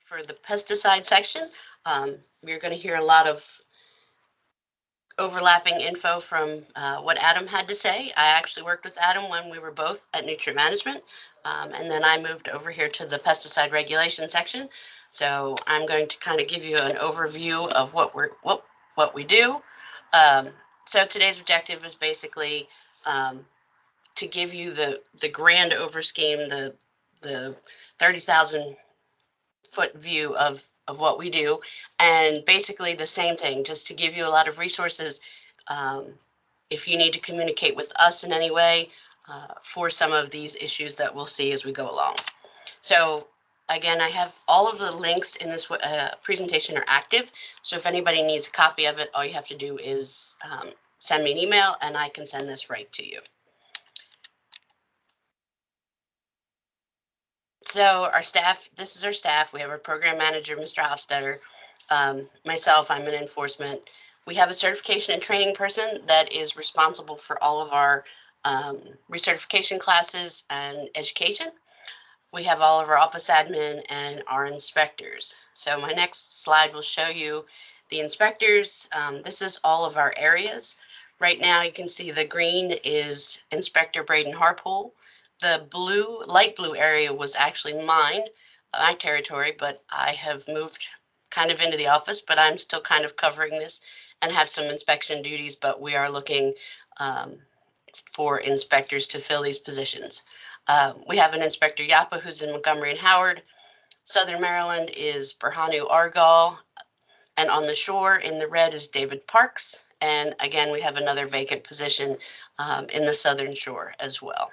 for the pesticide section. You're going to hear a lot of overlapping info from what Adam had to say. I actually worked with Adam when we were both at Nutrient Management, and then I moved over here to the pesticide regulation section. So I'm going to kind of give you an overview of what we do. Um, so today's objective is basically to give you the grand overscheme, the 30,000 foot view of what we do, and basically the same thing, just to give you a lot of resources um, if you need to communicate with us in any way for some of these issues that we'll see as we go along. So again, I have all of the links in this presentation are active. So if anybody needs a copy of it, all you have to do is send me an email and I can send this right to you. So our staff, this is our staff. We have our program manager, Mr. Hofstetter. Myself, I'm an enforcement. We have a certification and training person that is responsible for all of our recertification classes and education. We have all of our office admin and our inspectors. So my next slide will show you the inspectors. This is all of our areas. Right now you can see the green is Inspector Braden Harpool. The blue, light blue area was actually mine, my territory, but I have moved kind of into the office, but I'm still kind of covering this and have some inspection duties, but we are looking for inspectors to fill these positions. We have an Inspector Yapa who's in Montgomery and Howard. Southern Maryland is Berhanu Argall. And on the shore in the red is David Parks. And again, we have another vacant position in the Southern Shore as well.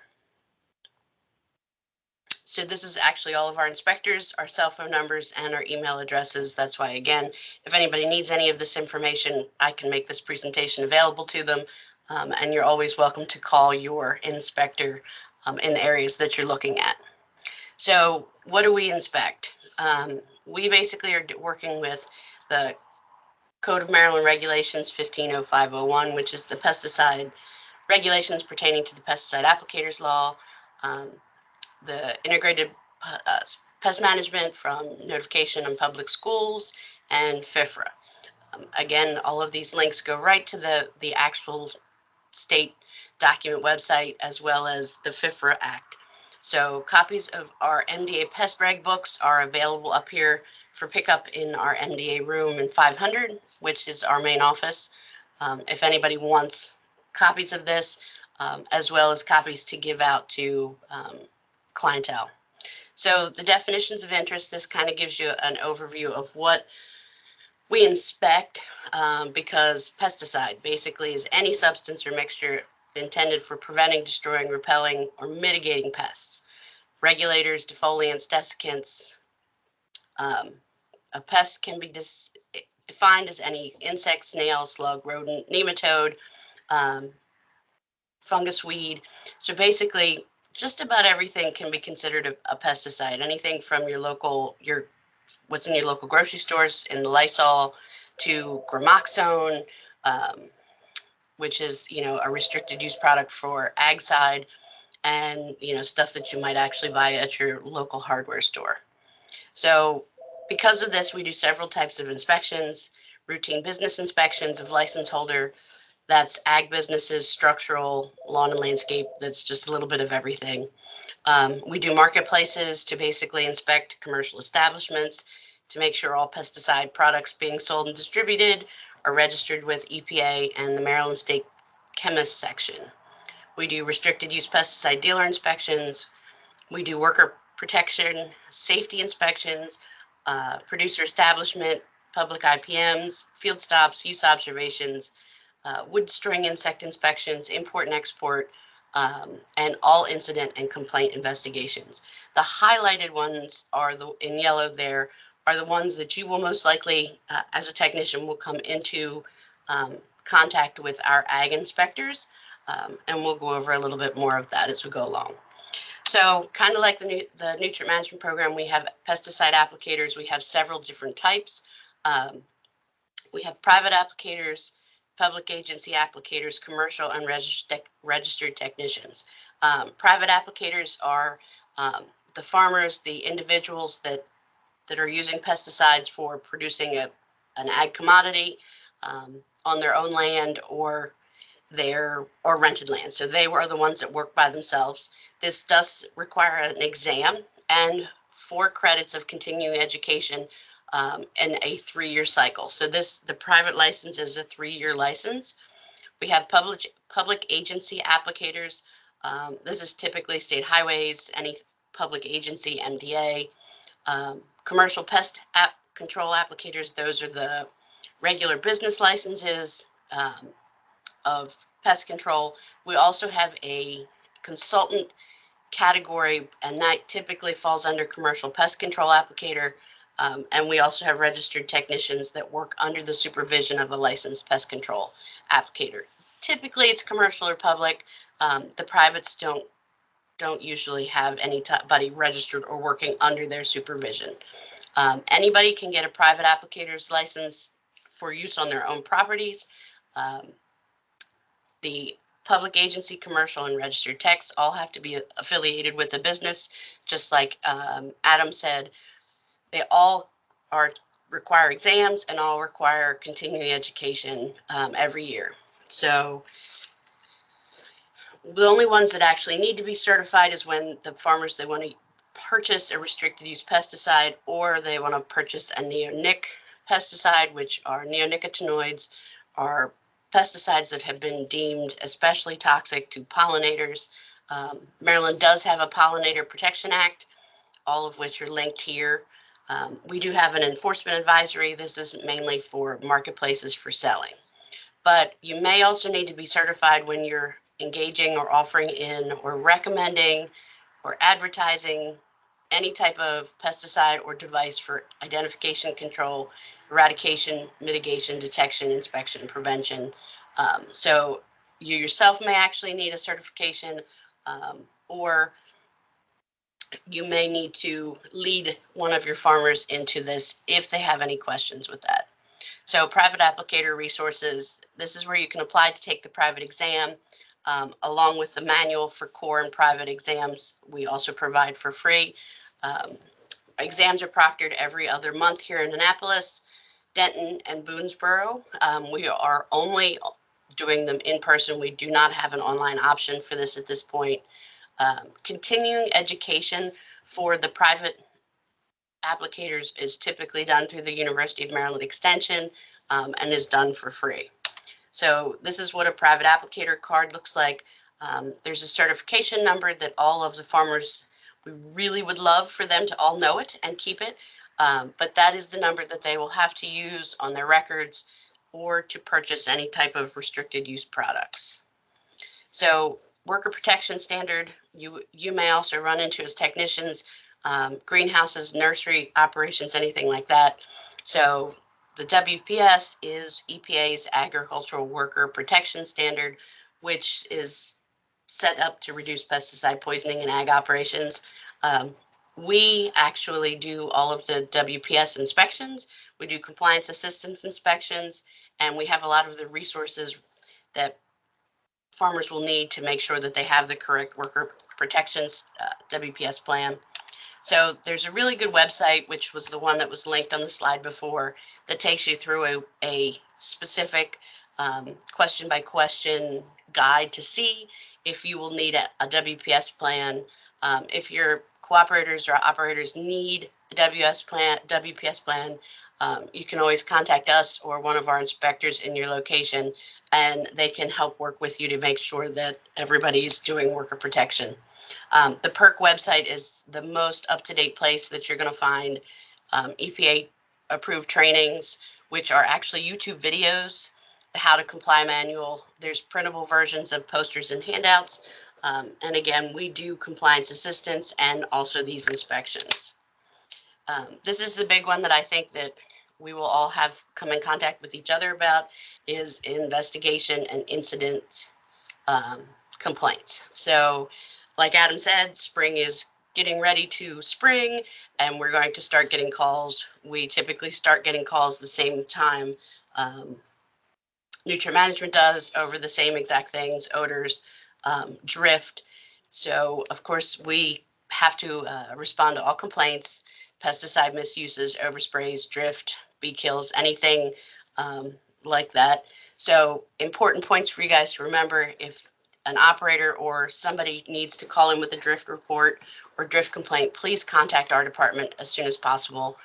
So this is actually all of our inspectors, our cell phone numbers, and our email addresses. That's why, again, if anybody needs any of this information, I can make this presentation available to them. And you're always welcome to call your inspector in the areas that you're looking at. So what do we inspect? We basically are working with the Code of Maryland Regulations 150501, which is the pesticide regulations pertaining to the pesticide applicators law, the integrated pest management from notification in public schools, and FIFRA. Again, all of these links go right to the actual state document website as well as the FIFRA Act. So copies of our MDA pest reg books are available up here for pickup in our MDA room in 500, which is our main office. If anybody wants copies of this, as well as copies to give out to clientele. So the definitions of interest, this kind of gives you an overview of what we inspect, because pesticide basically is any substance or mixture intended for preventing, destroying, repelling, or mitigating pests. Regulators, defoliants, desiccants. A pest can be defined as any insect, snail, slug, rodent, nematode, um, fungus, weed. So basically, just about everything can be considered a pesticide. Anything from what's in your local grocery stores in the Lysol to Gramoxone, um, which is a restricted use product for ag side, and stuff that you might actually buy at your local hardware store. So because of this, we do several types of inspections: routine business inspections of license holder. That's ag businesses, structural, lawn and landscape. That's just a little bit of everything. We do marketplaces to basically inspect commercial establishments to make sure all pesticide products being sold and distributed are registered with EPA and the Maryland State Chemist section. We do restricted use pesticide dealer inspections. We do worker protection, safety inspections, producer establishment, public IPMs, field stops, use observations, wood string insect inspections, import and export, and all incident and complaint investigations. The highlighted ones are in yellow there are the ones that you will most likely, as a technician, will come into contact with our ag inspectors, and we'll go over a little bit more of that as we go along. So kind of like the nutrient management program, we have pesticide applicators. We have several different types. We have private applicators, public agency applicators, commercial, and registered technicians. Private applicators are the farmers, the individuals that that are using pesticides for producing an ag commodity on their own land or rented land. So they were the ones that work by themselves. This does require an exam and 4 credits of continuing education in a 3-year cycle. So the private license is a 3-year license. We have public agency applicators. This is typically state highways, any public agency, MDA, commercial pest control applicators. Those are the regular business licenses of pest control. We also have a consultant category, and that typically falls under commercial pest control applicator. And we also have registered technicians that work under the supervision of a licensed pest control applicator. Typically, it's commercial or public. The privates don't usually have anybody registered or working under their supervision. Anybody can get a private applicator's license for use on their own properties. The public agency, commercial, and registered techs all have to be affiliated with a business. Just like Adam said, they all require exams and all require continuing education every year. So the only ones that actually need to be certified is when the farmers, they want to purchase a restricted use pesticide, or they want to purchase a neonic pesticide, which are neonicotinoids, are pesticides that have been deemed especially toxic to pollinators. Maryland does have a Pollinator Protection Act, all of which are linked here. We do have an enforcement advisory. This is mainly for marketplaces for selling. But you may also need to be certified when you're engaging or offering in or recommending or advertising any type of pesticide or device for identification, control, eradication, mitigation, detection, inspection, and prevention. So you yourself may actually need a certification, or you may need to lead one of your farmers into this if they have any questions with that. So private applicator resources, this is where you can apply to take the private exam, along with the manual for core and private exams. We also provide for free. Um, Exams are proctored every other month here in Annapolis, Denton, and Boonesboro. We are only doing them in person. We do not have an online option for this at this point. Continuing education for the private applicators is typically done through the University of Maryland Extension, and is done for free. So this is what a private applicator card looks like. There's a certification number that all of the farmers, we really would love for them to all know it and keep it. But that is the number that they will have to use on their records or to purchase any type of restricted use products. So worker protection standard, you may also run into as technicians, greenhouses, nursery operations, anything like that. So the WPS is EPA's Agricultural Worker Protection Standard, which is set up to reduce pesticide poisoning in ag operations. We actually do all of the WPS inspections. We do compliance assistance inspections, and we have a lot of the resources that farmers will need to make sure that they have the correct worker protections WPS plan. So there's a really good website, which was the one that was linked on the slide before, that takes you through a specific question by question guide to see if you will need a WPS plan. If your cooperators or operators need a WPS plan, you can always contact us or one of our inspectors in your location, and they can help work with you to make sure that everybody's doing worker protection. The PERC website is the most up-to-date place that you're going to find EPA approved trainings, which are actually YouTube videos, the how to comply manual. There's printable versions of posters and handouts. And again, we do compliance assistance and also these inspections. This is the big one that I think that we will all have come in contact with each other about, is investigation and incident complaints. So like Adam said, spring is getting ready to spring, and we're going to start getting calls. We typically start getting calls the same time nutrient management does, over the same exact things: odors, drift. So of course we have to respond to all complaints. pesticide misuses, oversprays, drift, bee kills, anything like that. So important points for you guys to remember: if an operator or somebody needs to call in with a drift report or drift complaint, please contact our department as soon as possible.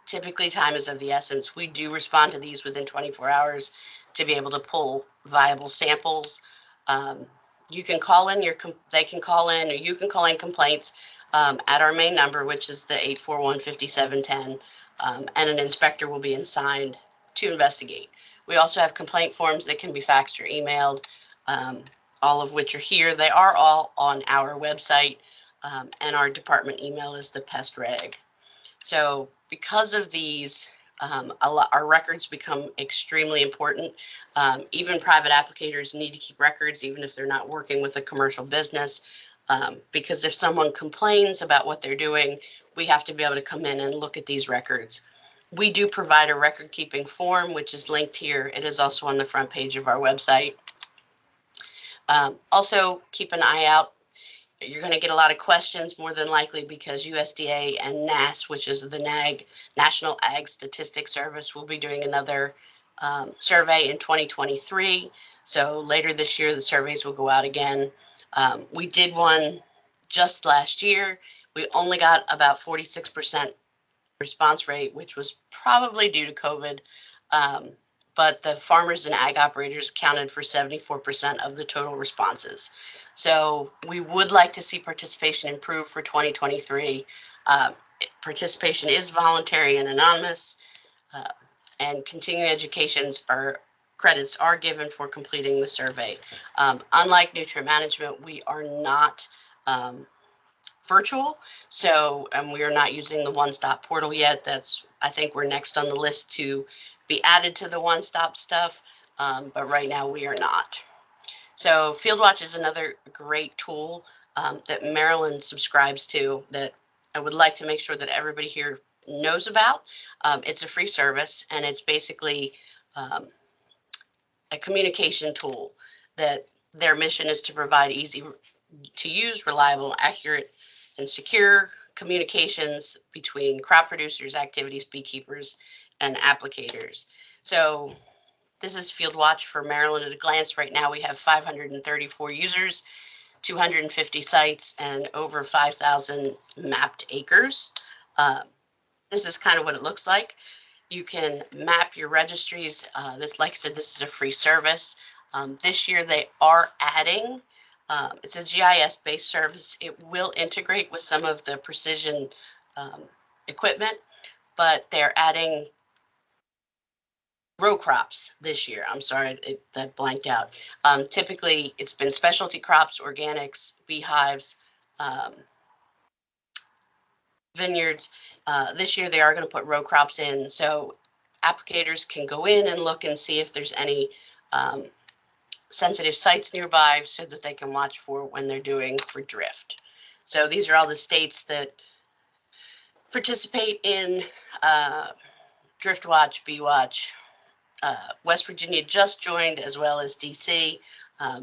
Typically, time is of the essence. We do respond to these within 24 hours to be able to pull viable samples. Um, you can call in they can call in, or you can call in complaints at our main number, which is the 841-5710, and an inspector will be assigned to investigate. We also have complaint forms that can be faxed or emailed, um, all of which are here. They are all on our website, and our department email is the pest reg. So because of these, our records become extremely important. Even private applicators need to keep records, even if they're not working with a commercial business. Because if someone complains about what they're doing, we have to be able to come in and look at these records. We do provide a record keeping form, which is linked here. It is also on the front page of our website. Also, keep an eye out. You're going to get a lot of questions, more than likely, because USDA and NASS, which is the National Ag Statistics Service, will be doing another survey in 2023. So later this year, the surveys will go out again. We did one just last year. We only got about 46% response rate, which was probably due to COVID. Um, but the farmers and ag operators accounted for 74% of the total responses. So we would like to see participation improve for 2023. Participation is voluntary and anonymous, uh, and continuing educations credits are given for completing the survey. Unlike nutrient management, we are not virtual. So, we are not using the one-stop portal yet. I think we're next on the list to be added to the one-stop stuff. But right now we are not. So FieldWatch is another great tool that Maryland subscribes to that I would like to make sure that everybody here knows about. It's a free service, and it's basically um, a communication tool that their mission is to provide easy to use, reliable, accurate, and secure communications between crop producers, activities, beekeepers, and applicators. So this is FieldWatch for Maryland at a glance. Right now we have 534 users, 250 sites, and over 5,000 mapped acres. Uh, this is kind of what it looks like. You can map your registries. Like I said, this is a free service. This year they are adding, it's a GIS-based service. It will integrate with some of the precision um, equipment, but they're adding row crops this year. I'm sorry, that blanked out. Typically, it's been specialty crops, organics, beehives, um, vineyards. This year, they are going to put row crops in. So applicators can go in and look and see if there's any um, sensitive sites nearby so that they can watch for when they're doing for drift. So these are all the states that participate in Drift Watch, Bee Watch. West Virginia just joined, as well as DC.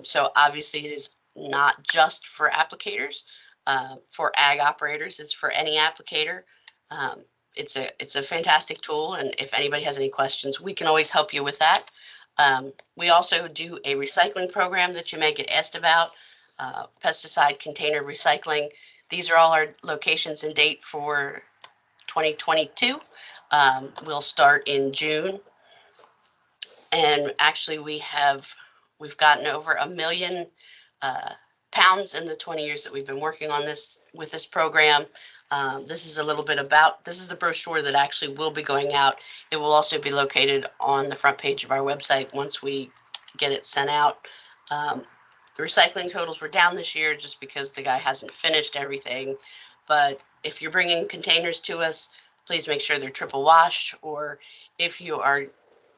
So obviously it is not just for applicators. For ag operators, it's for any applicator. Um, it's a fantastic tool, and if anybody has any questions, we can always help you with that. We also do a recycling program that you may get asked about, pesticide container recycling. These are all our locations and date for 2022. We'll start in June, and actually we've gotten over 1 million pounds in the 20 years that we've been working on this with this program. This is a little bit about, this is the brochure that actually will be going out. It will also be located on the front page of our website once we get it sent out. The recycling totals were down this year just because the guy hasn't finished everything. But if you're bringing containers to us, please make sure they're triple washed, or if you are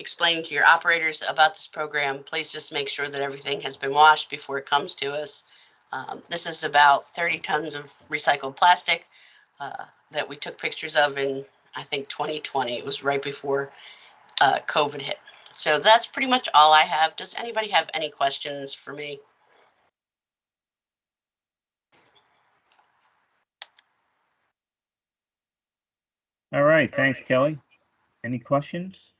explaining to your operators about this program, please just make sure that everything has been washed before it comes to us. This is about 30 tons of recycled plastic that we took pictures of in, I think, 2020. It was right before COVID hit. So that's pretty much all I have. Does anybody have any questions for me? All right, thanks, Kelly. Any questions?